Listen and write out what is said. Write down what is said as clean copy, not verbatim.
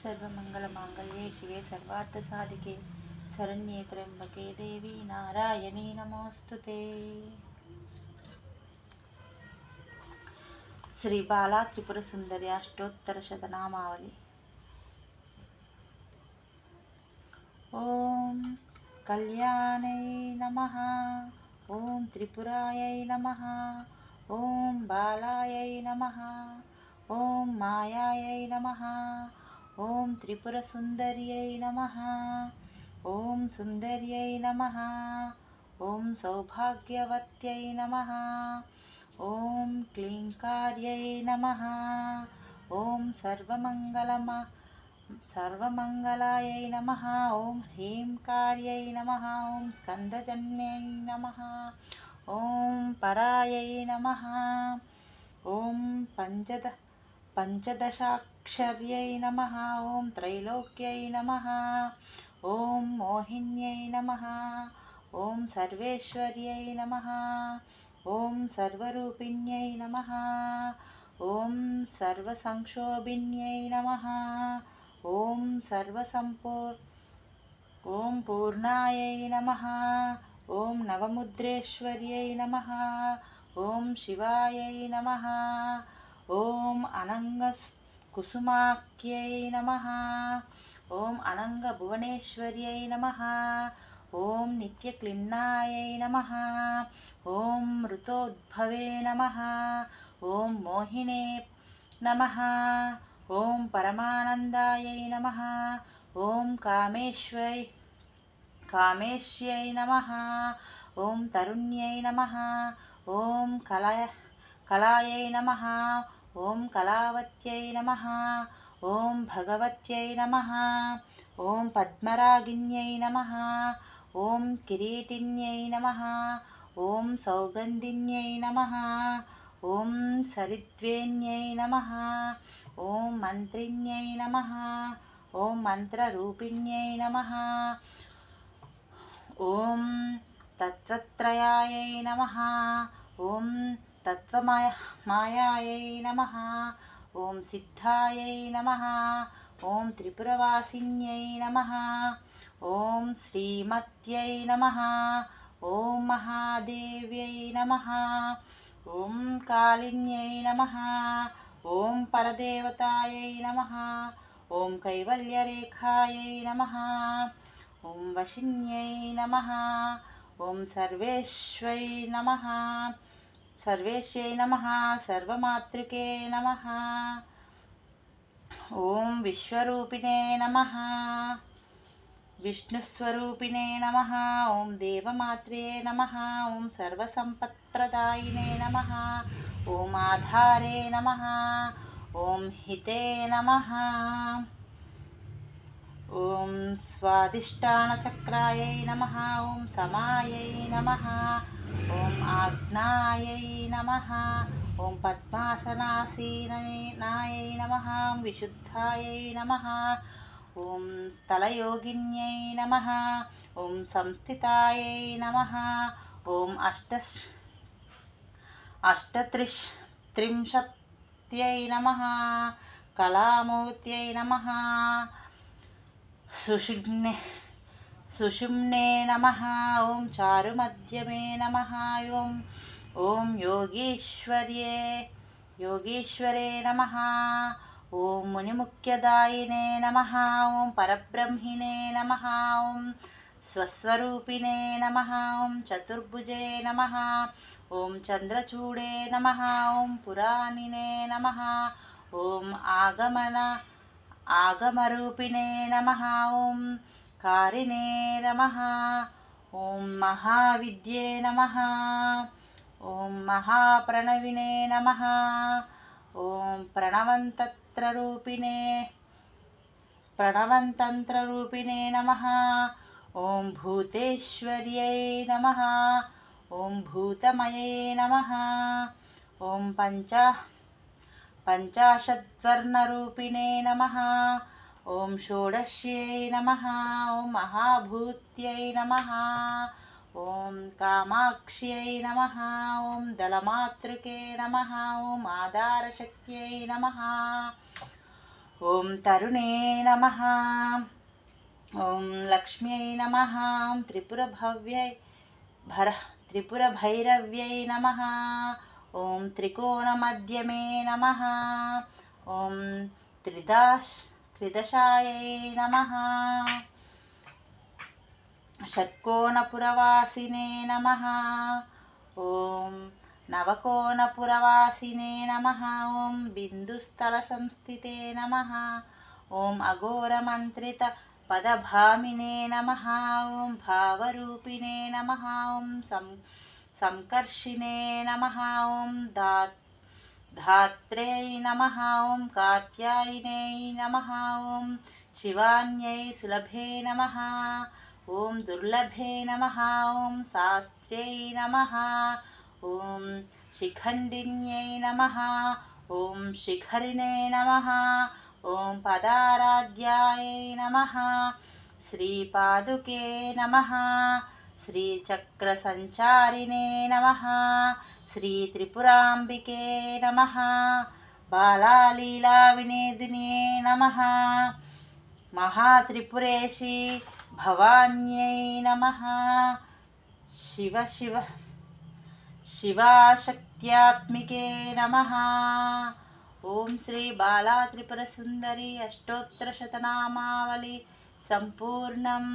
सर्वमङ्गलमाङ्गल्ये शिवे सर्वार्थसाधिके शरण्ये त्र्यम्बके देवी नारायणी नमोऽस्तुते। శ్రీ బాలా త్రిపుర సుందరి అష్టోత్తర శతనామావళి. ఓం కళ్యాణై నమః, ఓం త్రిపురాయై నమః, ఓం బాలాయై నమః, ఓం మాయాయై నమః, ఓం త్రిపుర సుందర్యై నమః, ఓం సుందర్యై నమః, ఓం సౌభాగ్యవత్యై నమః, ఓం క్లీంకార్యై నమః, ఓం సర్వమంగళాయై నమః, ఓం హ్రీంకార్యై నమః, ఓం స్కందజన్యై నమః, ఓం పరాయై నమః, ఓం పంచదశాక్షర్యై నమః, ఓం త్రైలోక్యై నమః, ఓం మోహిన్యై నమః, ఓం సర్వేశ్వర్యై నమః, ఓం సర్వరూపిణ్యై నమః, ఓం సర్వసంక్షోభిన్యై నమః, ఓం ఓం పూర్ణాయై నమః, ఓం నవముద్రేశ్వర్యై నమః, ఓం శివాయై నమః, ఓం అనంగ కుసుమాఖ్యై నమః, ఓం అనంగ భువనేశ్వర్యై నమః, ఓం నిత్యక్లిన్నాయై నమః, ఓం మృతోద్భవే నమః, ఓం మోహినే నమః, ఓం పరమానందాయై నమః, ఓం కామేశ్యై నమః, ఓం తరుణ్యై నమః, ఓం కళాయై నమః, ఓం కళావత్యై నమః, ఓం భగవత్యై నమః, ఓం పద్మరాగిణ్యై నమః, ఓం కిరీటిన్యై నమః, ఓం సౌగంధిన్యై నమః, ఓం సరిద్వేన్యై నమః, ఓం మంత్రిణ్యై నమః, ఓం మంత్రరూపిణ్యై నమః, ఓం తత్వత్రయాయై నమః, ఓం తత్వమాయాయై నమః, ఓం సిద్ధాయై నమః, ఓం త్రిపురవాసిన్యై నమః, ఓం శ్రీమత్యై నమః, ఓం మహాదేవ్యై నమః, ఓం కాళిన్యై నమః, ఓం పరదేవతాయై నమః, ఓం కైవల్యరేఖాయై నమః, ఓం వశిన్యై నమః, ఓం సర్వేశ్వై నమః, సర్వేశ్యై నమః, సర్వమాతృకే నమః, ఓం విశ్వరూపిణే నమః, విష్ణుస్వరూపిణే నమః, ఓం దేవమాత్రే నమః, ఓం సర్వసంపత్ప్రదాయినే నమః, ఓం ఆధారే నమః, ఓం హితే నమః, ఓం స్వాదిష్టానచక్రాయై నమః, ఓం సమాయై నమః, ఓం ఆజ్ఞాయై నమః, ఓం పద్మాసనాసీనాయై నమః, ఓం విశుద్ధాయై నమః, ఓం స్థలయోగిన్యై నమః, ఓం సంస్థితాయై నమః, ఓం అష్టత్రింశత్యై నమః, కళామూర్త్యై నమః, సుషుమ్నే నమః, ఓం చారుమధ్యమే నమః, ఓం యోగీశ్వరే నమః, ఓం మునిముఖ్యదాయినే నమః, ఓం పరబ్రహ్మిణే నమః, ఓం స్వస్వరూపిణే నమః, ఓం చతుర్భుజే నమః, ఓం చంద్రచూడే నమః, ఓం పురాణినే నమః, ఓం ఆగమరూపిణే నమః, ఓం కారిణే నమః, ఓం మహావిద్యే నమః, ఓం మహాప్రణవినే నమః, ఓం ప్రణవంతంత్రరూపిణే నమః, ఓం భూతేశ్వర్యై నమః, ఓం భూతమయే నమః, ఓం పంచాశద్వర్ణరూపిణే నమః, ఓం షోడశ్యై నమః, ఓం మహాభూత్యై నమః, ఓం కామాక్ష్యై నమః, ఓం దళమాతృకే నమః, ఓం ఆధారశక్త్యై నమః, ఓం తరుణే నమః. ఓం లక్ష్మ్యై నమః. త్రిపురభైరవ్యై నమః. ఓం త్రికోణమధ్యమే నమః. ఓం త్రిదశాయై నమః. షట్కోణపురవాసినే నమః. ఓం నవకోణపురవాసినే నమః. ఓం బిందుస్థలసంస్థితే నమః. ఓం అఘోరమంత్రిత పదభామినే నమః. ఓం భావరూపిణే నమః. ఓం సంకర్షిణే నమః. ఓం ధాత్ర్యై నమః. ఓం కాత్యాయన్యై నమః. ఓం శివాన్యై సులభే నమః. ఓం దుర్లభే నమః. ఓం శాస్త్ర్యై నమః. ఓం శిఖండిన్యై నమః. ఓం శిఖరిణే నమః. ఓం పదారాధ్యాయై నమః. శ్రీపాదుకే నమః. శ్రీచక్రసంచారిణే నమః. శ్రీత్రిపురాంబికే నమః. బాలాలీలా వినేదిన్యై నమః. మహాత్రిపురేషి భవాన్యై నమః. శివాశక్త్యాత్మికే నమః. ఓం శ్రీ బాలా త్రిపుర సుందరి అష్టోత్తర శతనామావళి సంపూర్ణం.